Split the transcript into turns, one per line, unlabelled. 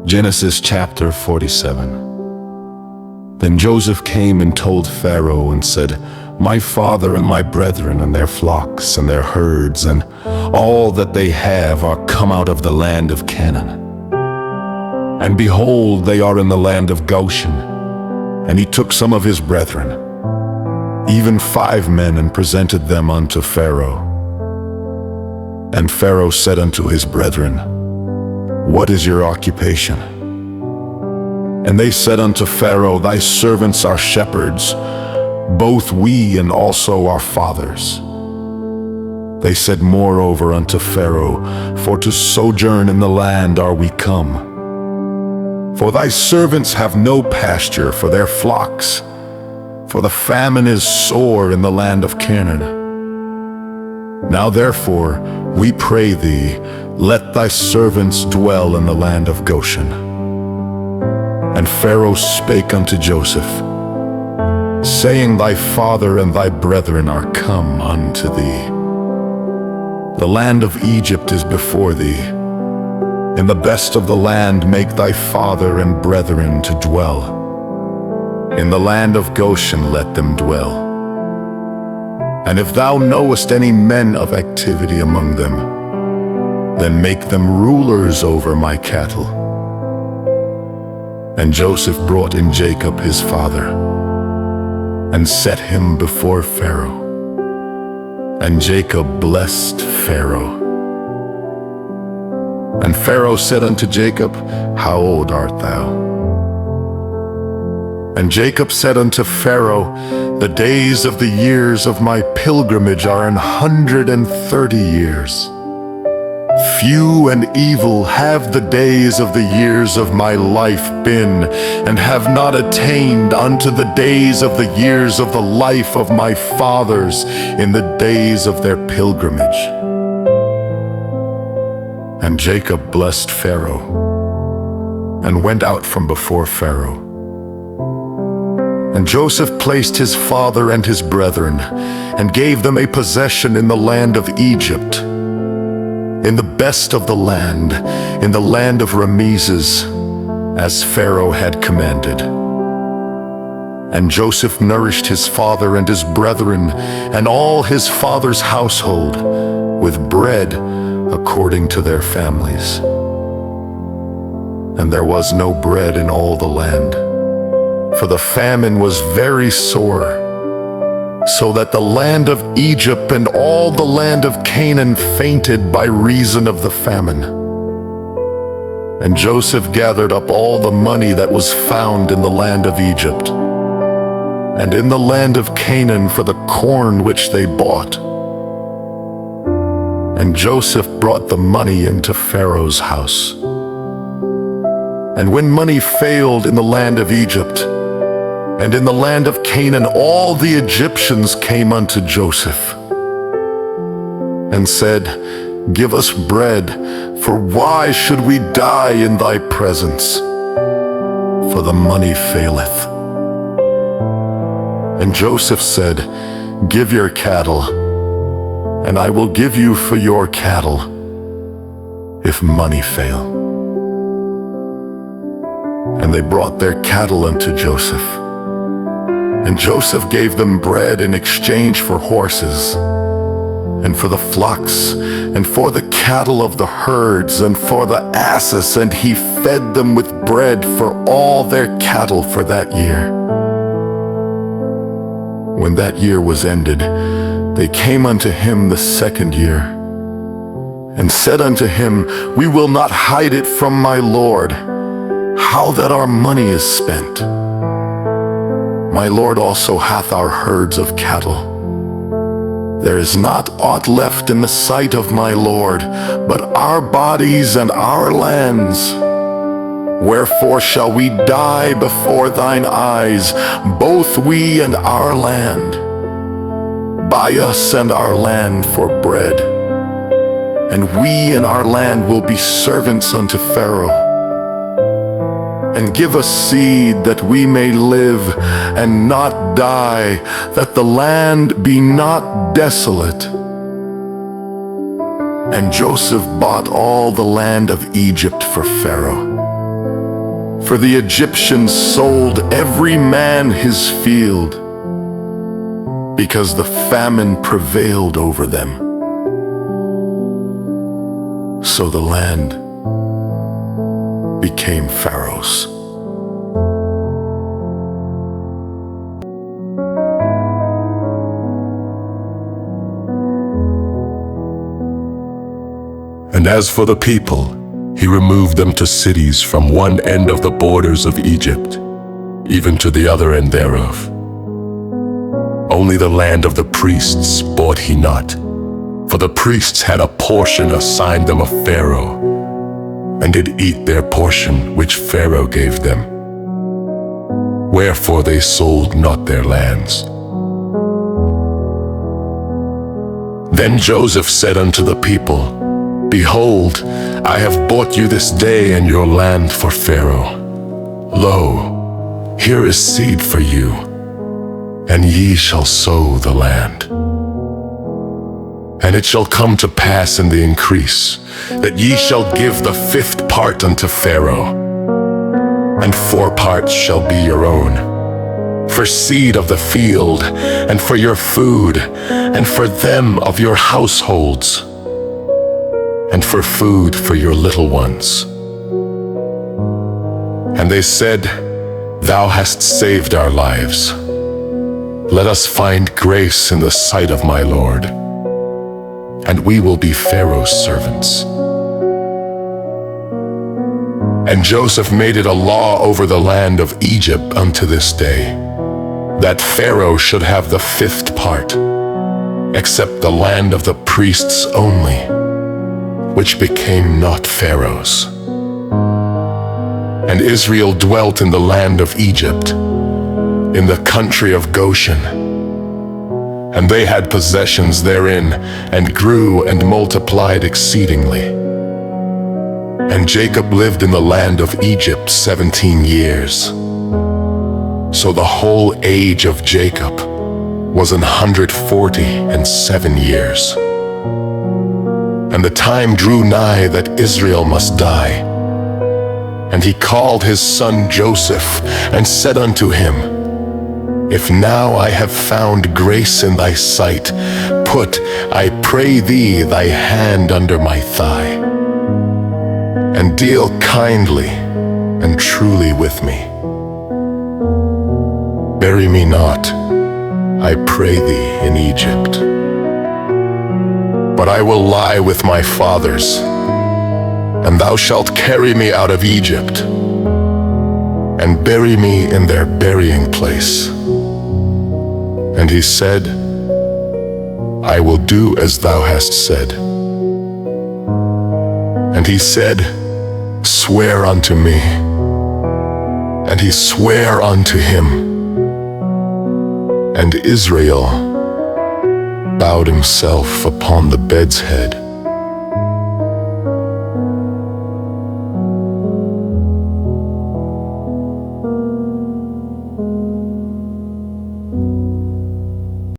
Genesis chapter 47. Then Joseph came and told Pharaoh and said, "My father and my brethren and their flocks and their herds and all that they have are come out of the land of Canaan. And behold, they are in the land of Goshen." And he took some of his brethren, even 5 men, and presented them unto Pharaoh. And Pharaoh said unto his brethren, "What is your occupation?" And they said unto Pharaoh, "Thy servants are shepherds, both we and also our fathers." They said moreover unto Pharaoh, "For to sojourn in the land are we come. For thy servants have no pasture for their flocks, for the famine is sore in the land of Canaan. Now therefore, we pray thee, let thy servants dwell in the land of Goshen." And Pharaoh spake unto Joseph, saying, "Thy father and thy brethren are come unto thee. The land of Egypt is before thee. In the best of the land make thy father and brethren to dwell. In the land of Goshen let them dwell. And if thou knowest any men of activity among them, then make them rulers over my cattle." And Joseph brought in Jacob his father, and set him before Pharaoh. And Jacob blessed Pharaoh. And Pharaoh said unto Jacob, "How old art thou?" And Jacob said unto Pharaoh, "The days of the years of my pilgrimage are 130 years. Few and evil have the days of the years of my life been, and have not attained unto the days of the years of the life of my fathers in the days of their pilgrimage." And Jacob blessed Pharaoh, and went out from before Pharaoh. And Joseph placed his father and his brethren, and gave them a possession in the land of Egypt, in the best of the land, in the land of Rameses, as Pharaoh had commanded. And Joseph nourished his father and his brethren, and all his father's household, with bread according to their families. And there was no bread in all the land, for the famine was very sore, so that the land of Egypt and all the land of Canaan fainted by reason of the famine. And Joseph gathered up all the money that was found in the land of Egypt, and in the land of Canaan for the corn which they bought. And Joseph brought the money into Pharaoh's house. And when money failed in the land of Egypt, and in the land of Canaan, all the Egyptians came unto Joseph, and said, "Give us bread, for why should we die in thy presence? For the money faileth." And Joseph said, "Give your cattle, and I will give you for your cattle, if money fail." And they brought their cattle unto Joseph. And Joseph gave them bread in exchange for horses, and for the flocks, and for the cattle of the herds, and for the asses, and he fed them with bread for all their cattle for that year. When that year was ended, they came unto him the 2nd year, and said unto him, "We will not hide it from my lord, how that our money is spent. My lord also hath our herds of cattle. There is not aught left in the sight of my lord, but our bodies and our lands. Wherefore shall we die before thine eyes, both we and our land? Buy us and our land for bread, and we and our land will be servants unto Pharaoh. And give us seed that we may live and not die, that the land be not desolate." And Joseph bought all the land of Egypt for Pharaoh,
For the Egyptians sold every man his field, because the famine prevailed over them. So the land became Pharaoh's.
And as for the people, he removed them to cities from one end of the borders of Egypt, even to the other end thereof. Only the land of the priests bought he not, for the priests had a portion assigned them of Pharaoh, and did eat their portion which Pharaoh gave them. Wherefore they sold not their lands. Then Joseph said unto the people, Behold, I have bought you this day and your land for Pharaoh. Lo, here is seed for you, and ye shall sow the land. And it shall come to pass in the increase, that ye shall give the 5th part unto Pharaoh, and 4 parts shall be your own, for seed of the field, and for your food, and for them of your households, and for food for your little ones. And they said, Thou hast saved our lives. Let us find grace in the sight of my Lord, and we will be Pharaoh's servants. And Joseph made it a law over the land of Egypt unto this day, that Pharaoh should have the 5th part, except the land of the priests only, which became not Pharaoh's. And Israel dwelt in the land of Egypt, in the country of Goshen. And they had possessions therein, and grew and multiplied exceedingly. And Jacob lived in the land of Egypt 17 years. So the whole age of Jacob was 147 years. And the time drew nigh that Israel must die. And he called his son Joseph, and said unto him, If now I have found grace in thy sight, put, I pray thee, thy hand under my thigh, and deal kindly and truly with me. Bury me not, I pray thee, in Egypt, but I will lie with my fathers, and thou shalt carry me out of Egypt, and bury me in their burying place. And he said, I will do as thou hast said. And he said, Swear unto me. And he sware unto him. And Israel bowed himself upon the bed's head.